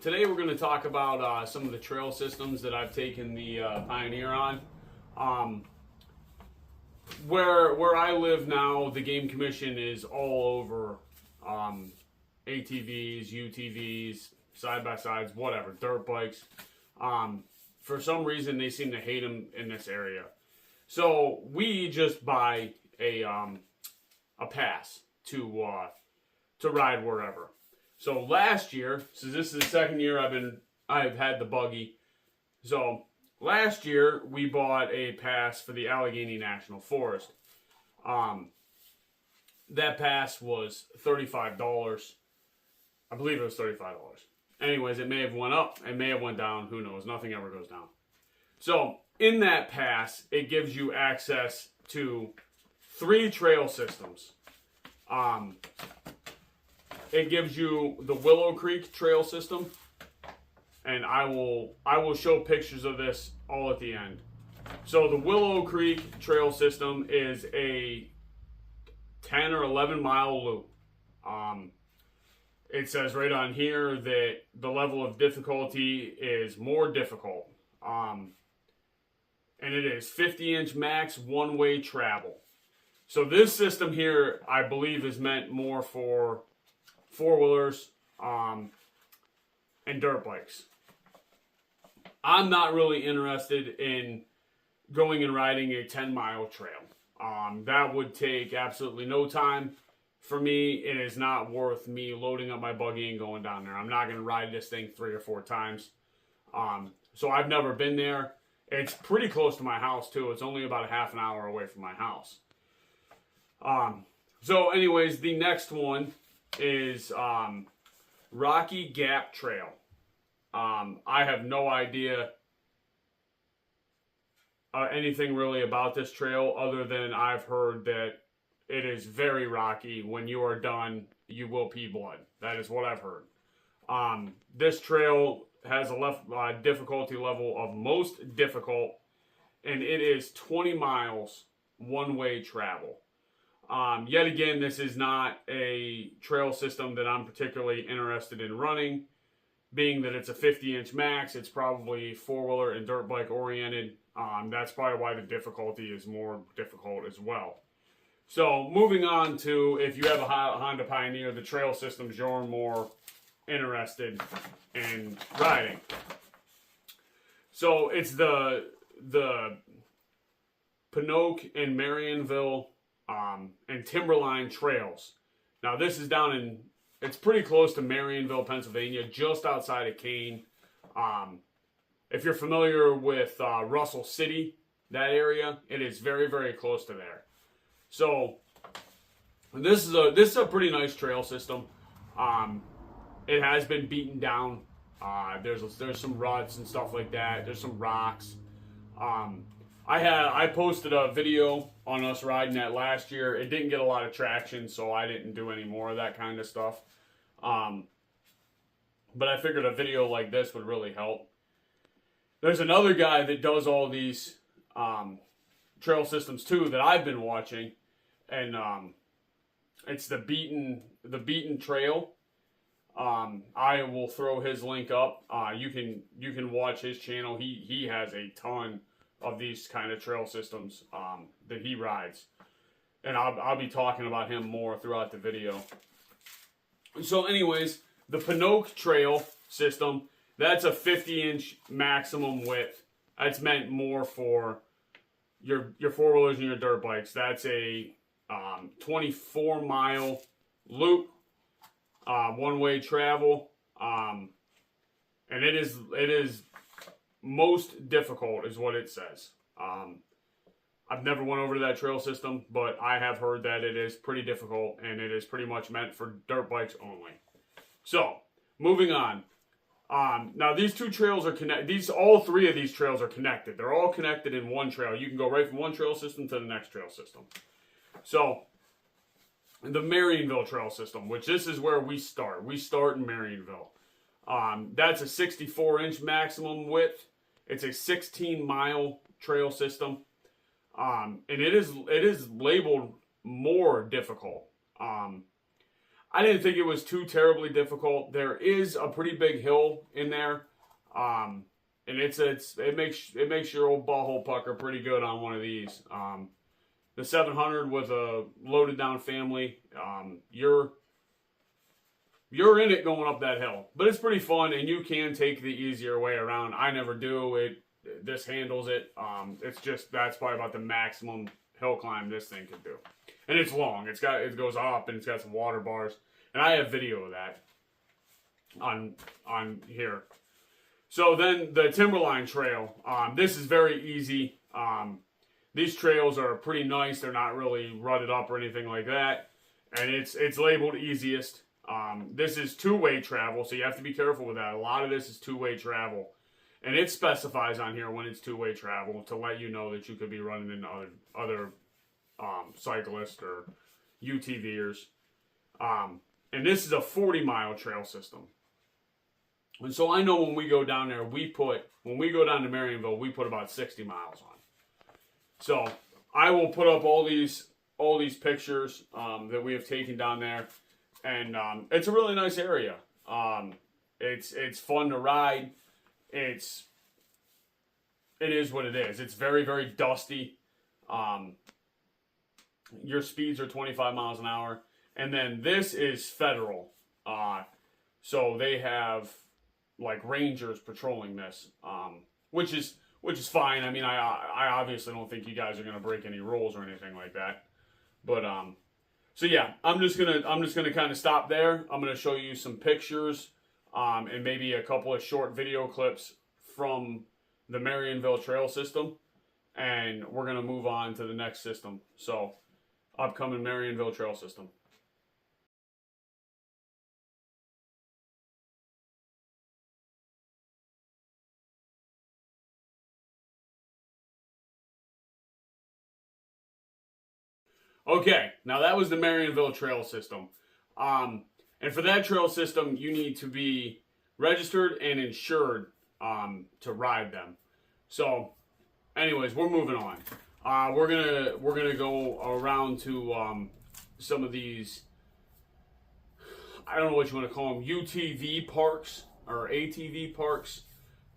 today we're going to talk about some of the trail systems that I've taken the Pioneer on. Where I live now, the Game Commission is all over ATVs, UTVs, side-by-sides, whatever, dirt bikes. For some reason, they seem to hate them in this area. So we just buy a pass to ride wherever. So last year, so this is the second year I've had the buggy. So last year we bought a pass for the Allegheny National Forest. That pass was $35. I believe it was $35. Anyways, it may have went up, it may have went down, who knows, nothing ever goes down. So in that pass, it gives you access to 3 trail systems. It gives you the Willow Creek trail system, and I will show pictures of this all at the end. So the Willow Creek trail system is a 10 or 11 mile loop. It says right on here that the level of difficulty is more difficult. And it is 50-inch max one-way travel. So this system here, I believe, is meant more for four-wheelers and dirt bikes. I'm not really interested in going and riding a 10-mile trail. That would take absolutely no time for me. It is not worth me loading up my buggy and going down there. I'm not going to ride this thing 3 or 4 times. So I've never been there. It's pretty close to my house, too. It's only about a half an hour away from my house. So anyways, the next one is Rocky Gap Trail. I have no idea anything really about this trail other than I've heard that it is very rocky. When you are done, you will pee blood. That is what I've heard. This trail has a difficulty level of most difficult, and it is 20 miles one-way travel. Yet again, this is not a trail system that I'm particularly interested in running, being that it's a 50-inch max. It's probably four-wheeler and dirt bike oriented. That's probably why the difficulty is more difficult as well. So moving on to, if you have a Honda Pioneer, the trail systems you're more interested in riding. So it's the Pinoak and Marionville and Timberline trails. Now this is it's pretty close to Marionville, Pennsylvania, just outside of Kane. If you're familiar with Russell City, that area, it is very, very close to there. So this is a pretty nice trail system. It has been beaten down. There's some ruts and stuff like that. There's some rocks. I posted a video on us riding that last year. It didn't get a lot of traction, so I didn't do any more of that kind of stuff. But I figured a video like this would really help. There's another guy that does all these trail systems too that I've been watching, and it's the Beaten Trail. I will throw his link up. You can watch his channel. He has a ton of these kind of trail systems that he rides, and I'll be talking about him more throughout the video. So anyways, the Pinoak Trail system, that's a 50-inch maximum width. That's meant more for your four-wheelers and your dirt bikes. That's a 24-mile loop, one-way travel, and it is most difficult is what it says. I've never went over to that trail system, but I have heard that it is pretty difficult, and it is pretty much meant for dirt bikes only. So, moving on. Now these 2 trails are connected. All 3 of these trails are connected. They're all connected in one trail. You can go right from one trail system to the next trail system. So, the Marionville trail system, which this is where we start. We start in Marionville. That's a 64-inch maximum width. It's a 16-mile trail system. And it is labeled more difficult. I didn't think it was too terribly difficult. There is a pretty big hill in there, and it makes your old butthole pucker pretty good on one of these. The 700 with a loaded down family, you're in it going up that hill, but it's pretty fun, and you can take the easier way around. I never do it. This handles it. It's just that's probably about the maximum hill climb this thing could do, and it's long. It goes up, and it's got some water bars, and I have video of that on here. So then the Timberline Trail. This is very easy. These trails are pretty nice. They're not really rutted up or anything like that, and it's labeled easiest. This is two-way travel, so you have to be careful with that. A lot of this is two-way travel. And it specifies on here when it's two-way travel to let you know that you could be running into other cyclists or UTVers. And this is a 40-mile trail system. And so I know when we go down there, when we go down to Marionville, we put about 60 miles on. So I will put up all these pictures that we have taken down there. And it's a really nice area. It's fun to ride. It is what it is. It's very, very dusty. Your speeds are 25 miles an hour. And then this is federal. So they have like rangers patrolling this, which is fine. I mean, I obviously don't think you guys are going to break any rules or anything like that. But so yeah, I'm just gonna kind of stop there. I'm gonna show you some pictures, and maybe a couple of short video clips from the Marionville Trail system, and we're gonna move on to the next system. So, upcoming Marionville Trail system. Okay, now that was the Marionville Trail system. And for that trail system, you need to be registered and insured to ride them. So, anyways, we're moving on. We're gonna go around to some of these. I don't know what you want to call them, UTV parks or ATV parks.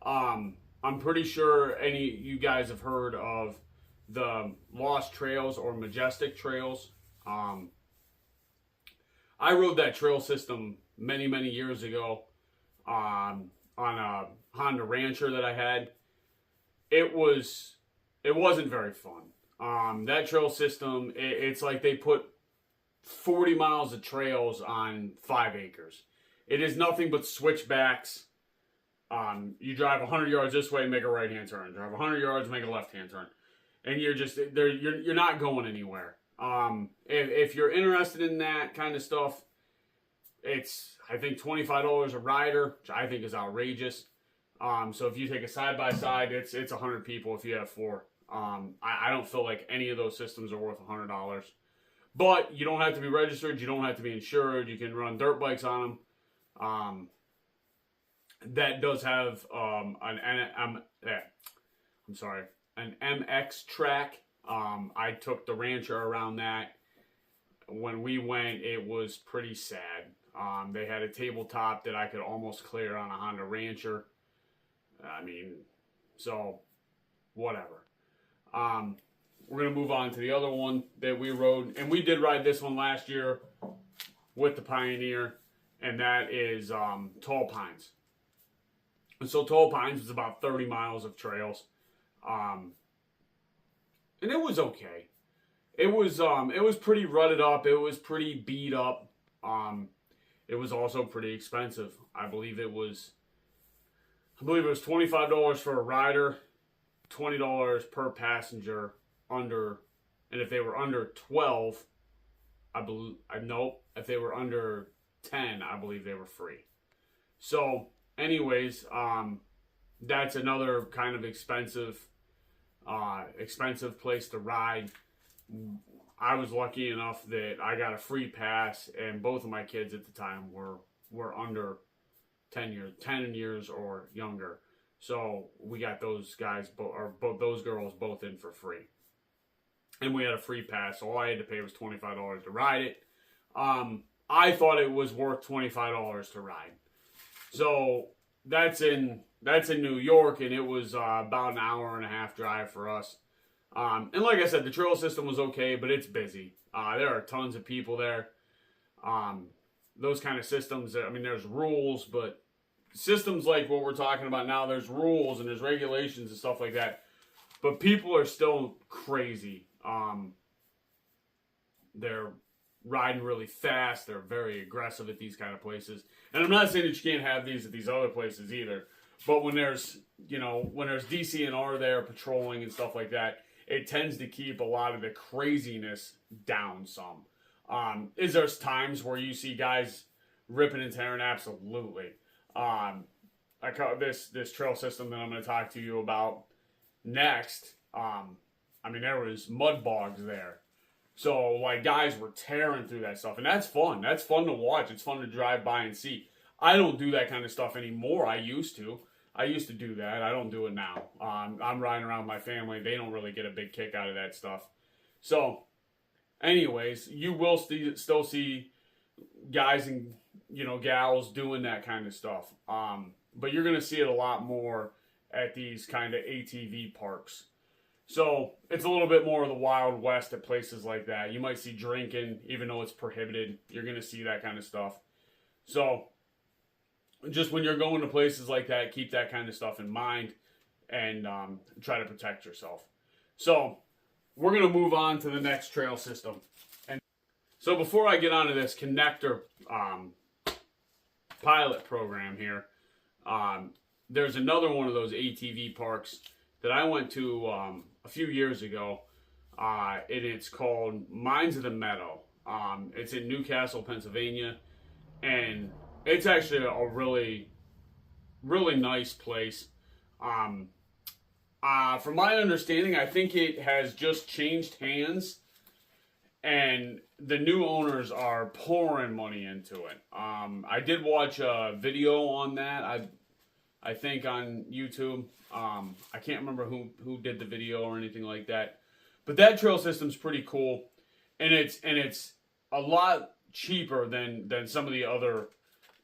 I'm pretty sure you guys have heard of the Lost Trails or Majestic Trails. I rode that trail system many, many years ago on a Honda Rancher that I had. It wasn't very fun. That trail system, it's like they put 40 miles of trails on 5 acres. It is nothing but switchbacks. You drive 100 yards this way, make a right-hand turn. Drive 100 yards, make a left-hand turn. And you're not going anywhere. If you're interested in that kind of stuff, it's, I think, $25 a rider, which I think is outrageous. So if you take a side-by-side, it's 100 people if you have 4. I don't feel like any of those systems are worth $100. But you don't have to be registered. You don't have to be insured. You can run dirt bikes on them. That does have an MX track. I took the Rancher around that. When we went, it was pretty sad. They had a tabletop that I could almost clear on a Honda Rancher. I mean, so whatever. We're going to move on to the other one that we rode. And we did ride this one last year with the Pioneer. And that is Tall Pines. And so Tall Pines is about 30 miles of trails. And it was okay. It was pretty rutted up. It was pretty beat up. It was also pretty expensive. I believe it was $25 for a rider, $20 per passenger and if they were under 12, if they were under 10, I believe they were free. So, anyways, that's another kind of expensive place to ride. I was lucky enough that I got a free pass, and both of my kids at the time were under 10 years or younger. So we got those guys, those girls both in for free. And we had a free pass, so all I had to pay was $25 to ride it. I thought it was worth $25 to ride. So that's in New York, and it was about an hour and a half drive for us. And like I said, the trail system was okay, but it's busy. There are tons of people there. Those kind of systems, I mean, there's rules, but systems like what we're talking about now, there's rules and there's regulations and stuff like that. But people are still crazy. They're riding really fast. They're very aggressive at these kind of places. And I'm not saying that you can't have these at these other places either. But when there's DCNR there patrolling and stuff like that, it tends to keep a lot of the craziness down some. Is there times where you see guys ripping and tearing? Absolutely. I call this trail system that I'm going to talk to you about next. I mean, there was mud bogs there. So, like, guys were tearing through that stuff. And that's fun. That's fun to watch. It's fun to drive by and see. I don't do that kind of stuff anymore. I used to do that. I don't do it now. I'm riding around with my family. They don't really get a big kick out of that stuff. So, anyways, you will still see guys and, gals doing that kind of stuff. But you're going to see it a lot more at these kind of ATV parks. So it's a little bit more of the Wild West at places like that. You might see drinking, even though it's prohibited. You're going to see that kind of stuff. So just when you're going to places like that, keep that kind of stuff in mind and try to protect yourself. So we're going to move on to the next trail system. And so before I get onto this connector pilot program here, there's another one of those ATV parks that I went to a few years ago, and it's called Mines of the Meadow. It's in Newcastle, Pennsylvania, and it's actually a really, really nice place. From my understanding, I think it has just changed hands, and the new owners are pouring money into it. I did watch a video on that. I think on YouTube. I can't remember who did the video or anything like that, but that trail system's pretty cool, and it's a lot cheaper than some of the other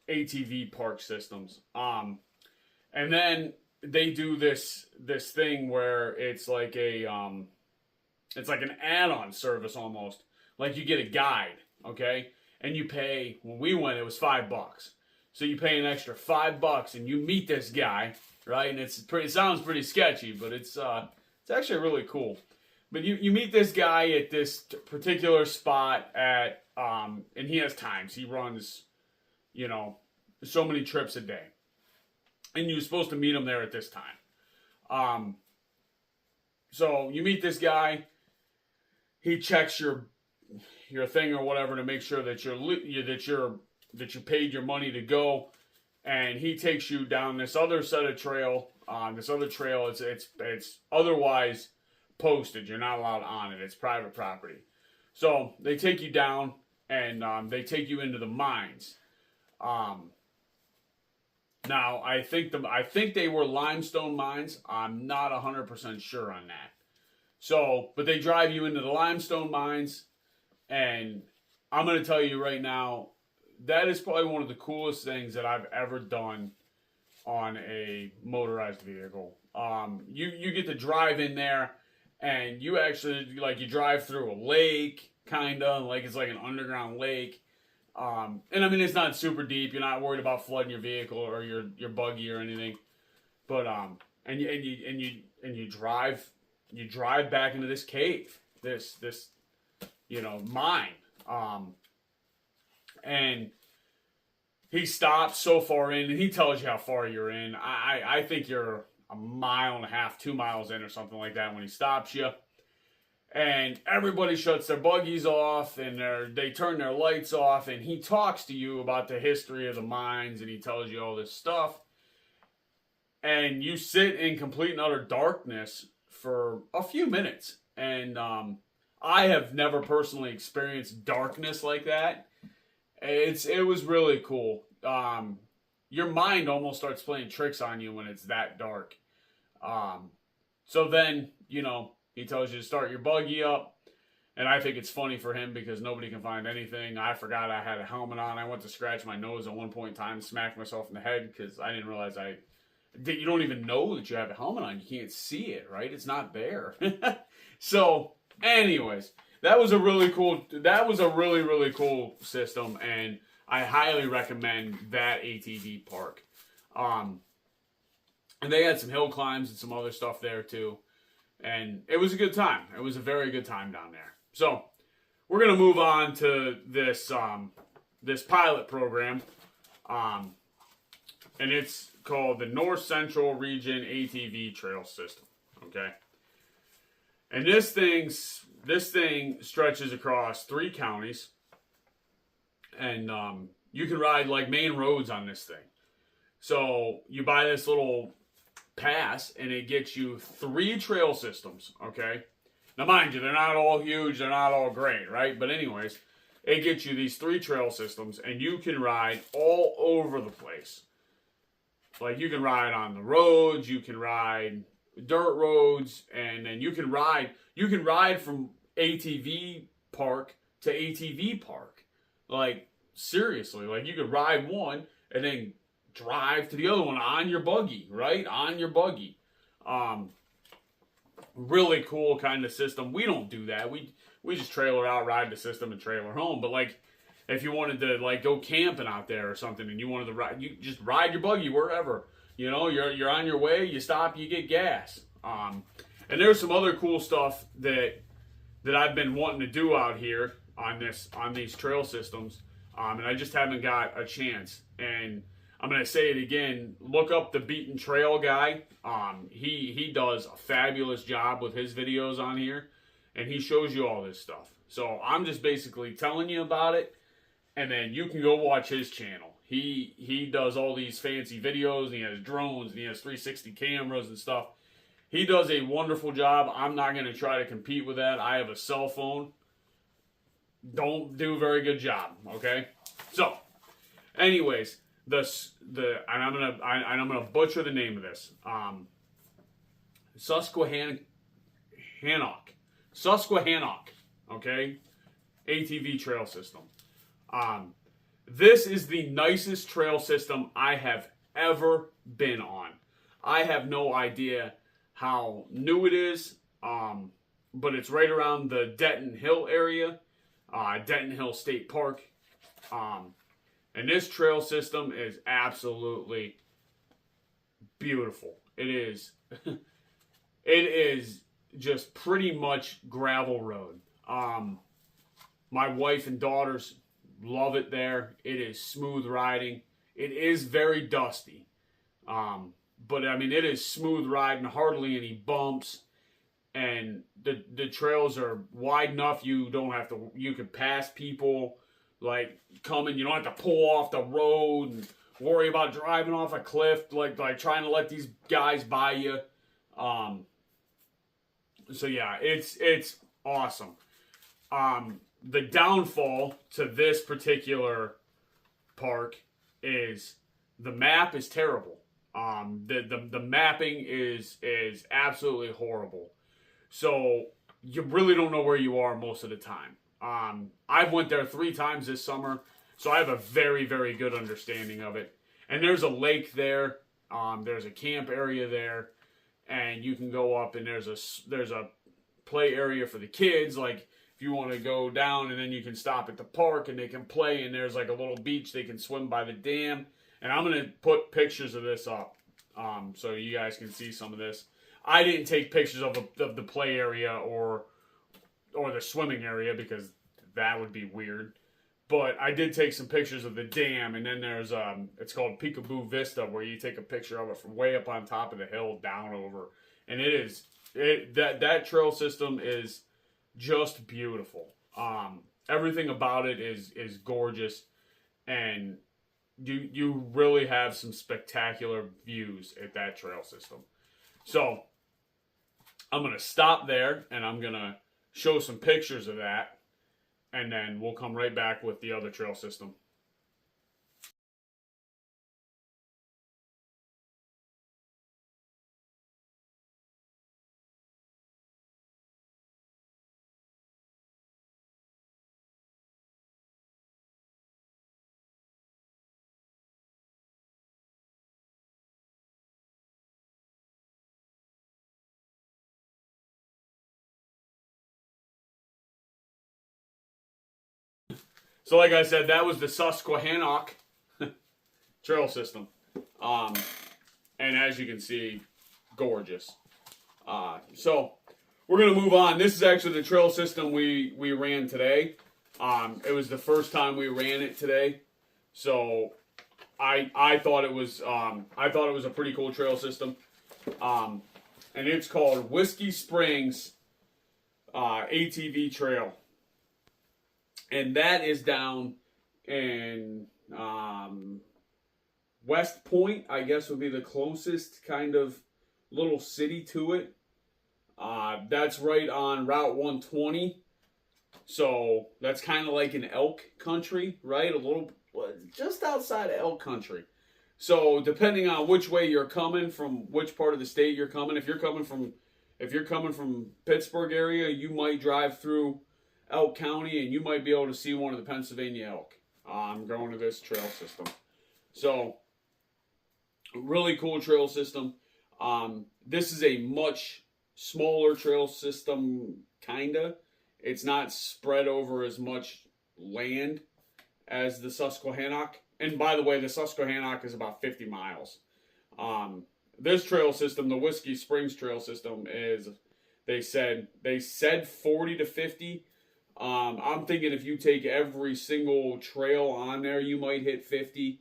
ATV park systems. And then they do this thing where it's like an add-on service almost. Like you get a guide, okay, and you pay. When we went, it was $5. So you pay an extra $5 and you meet this guy, right? And it sounds pretty sketchy, but it's actually really cool. But you meet this guy at this particular spot at and he has times. He runs, so many trips a day. And you're supposed to meet him there at this time. So you meet this guy. He checks your thing or whatever to make sure that you paid your money to go, and he takes you down this other set of trail. This other trail, it's otherwise posted. You're not allowed on it. It's private property. So they take you down, and they take you into the mines. Now I think they were limestone mines. I'm not 100% sure on that. So, but they drive you into the limestone mines, and I'm going to tell you right now, that is probably one of the coolest things that I've ever done on a motorized vehicle. You get to drive in there, and you actually, like, you drive through a lake, kind of, like it's like an underground lake. And I mean, it's not super deep. You're not worried about flooding your vehicle or your buggy or anything. But and you drive back into this cave, this mine. And he stops so far in, and he tells you how far you're in. I think you're 1.5 miles, 2 miles in or something like that when he stops you. And everybody shuts their buggies off, and they turn their lights off, and he talks to you about the history of the mines, and he tells you all this stuff. And you sit in complete and utter darkness for a few minutes. And I have never personally experienced darkness like that. It was really cool. Your mind almost starts playing tricks on you when it's that dark. So then, he tells you to start your buggy up, And I think it's funny for him because nobody can find anything. I forgot I had a helmet on. I went to scratch my nose at one point in time, smacked myself in the head because I didn't realize you don't even know that you have a helmet on. You can't see it, right? It's not there. So, anyways, that was a really cool system, and I highly recommend that ATV park. And they had some hill climbs and some other stuff there too. And it was a good time. It was a very good time down there. So, we're going to move on to this this pilot program. And it's called the North Central Region ATV Trail System. Okay? And this thing stretches across 3 counties. And you can ride like main roads on this thing. So, you buy this little pass, and it gets you 3 trail systems, okay? Now, mind you, they're not all huge, they're not all great, right? But anyways, it gets you these 3 trail systems, and you can ride all over the place. Like, you can ride on the roads, you can ride dirt roads, and then you can ride from ATV park to ATV park. Like, seriously, like, you could ride one, and then drive to the other one on your buggy, right? On your buggy. Really cool kind of system. We don't do that. We just trailer out, ride the system, and trailer home. But like, if you wanted to like go camping out there or something, and you wanted to ride, you just ride your buggy wherever. You know, you're on your way. You stop, you get gas. And there's some other cool stuff that I've been wanting to do out here on these trail systems, and I just haven't got a chance. And I'm going to say it again. Look up the Beaten Trail guy. He does a fabulous job with his videos on here, and he shows you all this stuff. So I'm just basically telling you about it, and then you can go watch his channel. He does all these fancy videos, and he has drones, and he has 360 cameras and stuff. He does a wonderful job. I'm not going to try to compete with that. I have a cell phone. Don't do a very good job, okay? So, anyways, and I'm gonna butcher the name of this. Susquehannock, okay, ATV trail system. This is the nicest trail system I have ever been on. I have no idea how new it is, but it's right around the Denton Hill area, Denton Hill State Park. And this trail system is absolutely beautiful. It is, it is just pretty much gravel road. My wife and daughters love it there. It is smooth riding. It is very dusty. But I mean, it is smooth riding, hardly any bumps. And the trails are wide enough you can pass people like coming. You don't have to pull off the road and worry about driving off a cliff, like trying to let these guys by you. So yeah, it's awesome. The downfall to this particular park is the map is terrible. The mapping is absolutely horrible. So you really don't know where you are most of the time. I've went there 3 times this summer, so I have a very, very good understanding of it. And there's a lake there. There's a camp area there, and you can go up, and there's a play area for the kids. Like if you want to go down, and then you can stop at the park, and they can play. And there's like a little beach they can swim by the dam. And I'm gonna put pictures of this up, so you guys can see some of this. I didn't take pictures of the play area or the swimming area because that would be weird. But I did take some pictures of the dam, and then there's it's called Peekaboo Vista, where you take a picture of it from way up on top of the hill down over, and that trail system is just beautiful. Everything about it is gorgeous, and you really have some spectacular views at that trail system. So I'm gonna stop there, and I'm gonna show some pictures of that, and then we'll come right back with the other trail system. So like I said, that was the Susquehannock trail system. And as you can see, gorgeous. So we're going to move on. This is actually the trail system we ran today. It was the first time we ran it today. So I thought it was a pretty cool trail system. And it's called Whiskey Springs ATV Trail. And that is down in West Point, I guess would be the closest kind of little city to it. That's right on Route 120. So that's kind of like an elk country, right? A little, just outside of elk country. So depending on which way you're coming from, which part of the state you're coming, if you're coming from Pittsburgh area, you might drive through Elk County and you might be able to see one of the Pennsylvania elk. I'm going to this trail system. So really cool trail system. This is a much smaller trail system, kinda. It's not spread over as much land as the Susquehannock. And by the way, the Susquehannock is about 50 miles. This trail system, the Whiskey Springs trail system, is, they said 40 to 50. I'm thinking if you take every single trail on there, you might hit 50.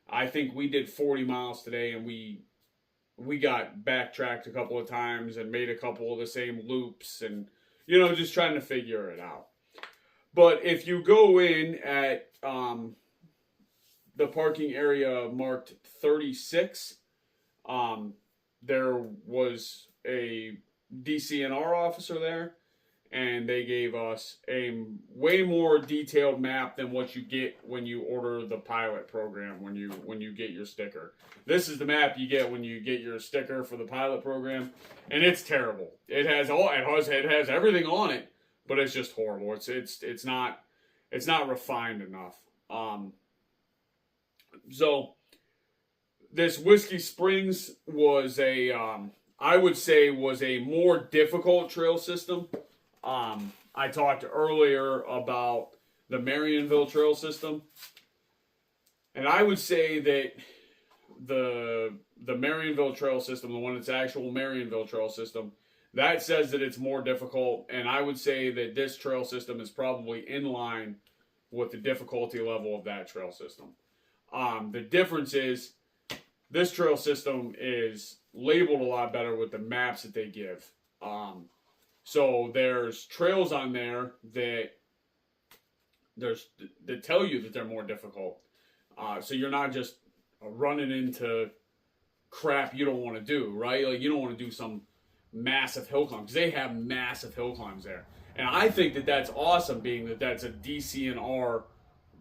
I think we did 40 miles today, and we got backtracked a couple of times and made a couple of the same loops, and just trying to figure it out. But if you go in at the parking area marked 36, there was a DCNR officer there, and they gave us a way more detailed map than what you get when you order the pilot program, when you get your sticker. This is the map you get when you get your sticker for the pilot program, and it's terrible. It has everything on it, but it's just horrible. It's not refined enough. So this Whiskey Springs was I would say was a more difficult trail system. I talked earlier about the Marionville trail system, and I would say that the Marionville trail system, the one that's actual Marionville trail system, that says that it's more difficult, and I would say that this trail system is probably in line with the difficulty level of that trail system. The difference is this trail system is labeled a lot better with the maps that they give. So there's trails on there that tell you that they're more difficult. So you're not just running into crap you don't want to do, right? Like you don't want to do some massive hill climb, because they have massive hill climbs there. And I think that that's awesome, being that that's a DCNR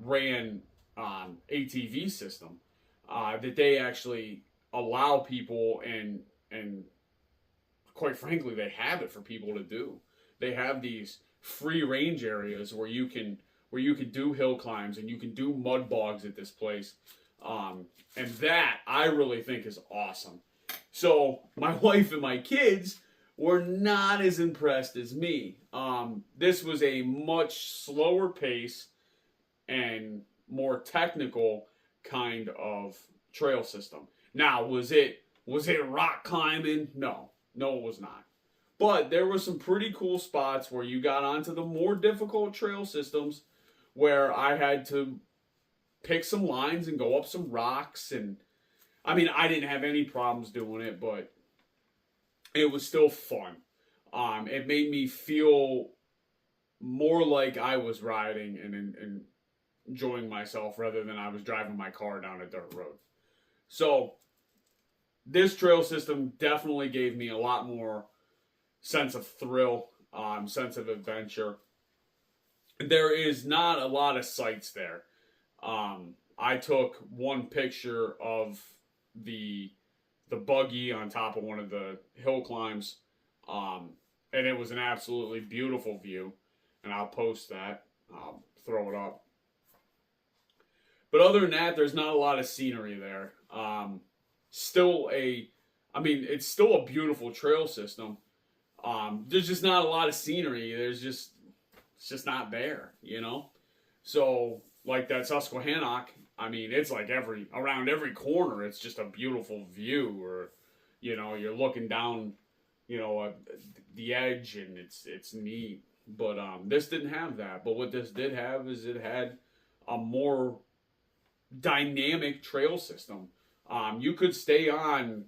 ran ATV system, that they actually allow people and quite frankly, they have it for people to do. They have these free range areas where you can do hill climbs and you can do mud bogs at this place. And that I really think is awesome. So my wife and my kids were not as impressed as me. This was a much slower pace and more technical kind of trail system. Now, was it rock climbing? No, it was not. But there were some pretty cool spots where you got onto the more difficult trail systems where I had to pick some lines and go up some rocks. And I mean, I didn't have any problems doing it, but it was still fun. It made me feel more like I was riding and enjoying myself rather than I was driving my car down a dirt road. So this trail system definitely gave me a lot more sense of thrill, sense of adventure. There is not a lot of sights there. I took one picture of the buggy on top of one of the hill climbs, and it was an absolutely beautiful view, and I'll post that. I'll throw it up. But other than that, there's not a lot of scenery there. It's still a beautiful trail system. There's just not a lot of scenery. It's just not there, So like that Susquehannock, I mean, it's like around every corner, it's just a beautiful view. Or, you know, you're looking down, you know, the edge, and it's neat. But this didn't have that. But what this did have is it had a more dynamic trail system. You could stay on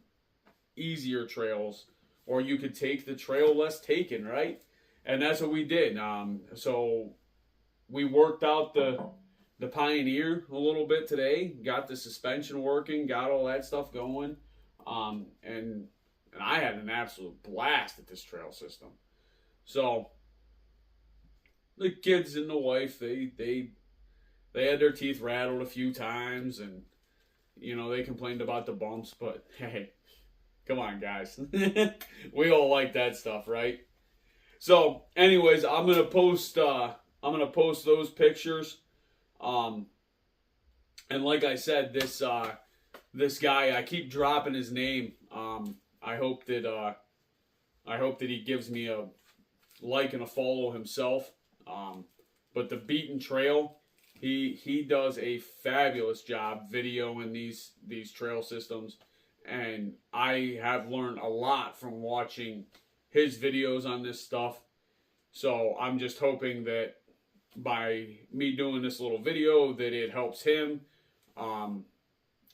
easier trails, or you could take the trail less taken, right? And that's what we did. So we worked out the Pioneer a little bit today, got the suspension working, got all that stuff going, and I had an absolute blast at this trail system. So the kids and the wife, they had their teeth rattled a few times, and you know, they complained about the bumps, but hey, come on, guys. We all like that stuff, right? So, anyways, I'm gonna post those pictures. And like I said, this guy, I keep dropping his name. I hope that he gives me a like and a follow himself. But the Beaten Trail, he does a fabulous job videoing these trail systems, and I have learned a lot from watching his videos on this stuff. So I'm just hoping that by me doing this little video that it helps him, and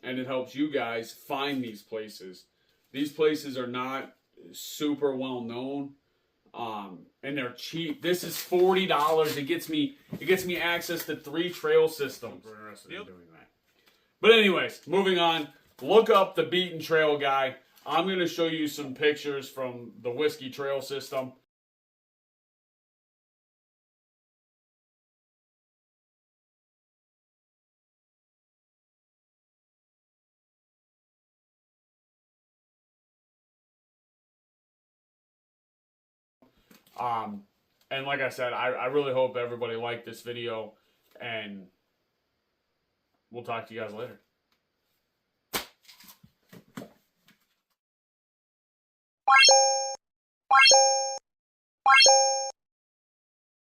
it helps you guys find these places. These places are not super well known, and they're cheap. This is $40. It gets me access to 3 trail systems. We're interested in doing that. But anyways, moving on. Look up the Beaten Trail guy. I'm going to show you some pictures from the Whiskey Trail system. And like I said, I really hope everybody liked this video, and we'll talk to you guys later.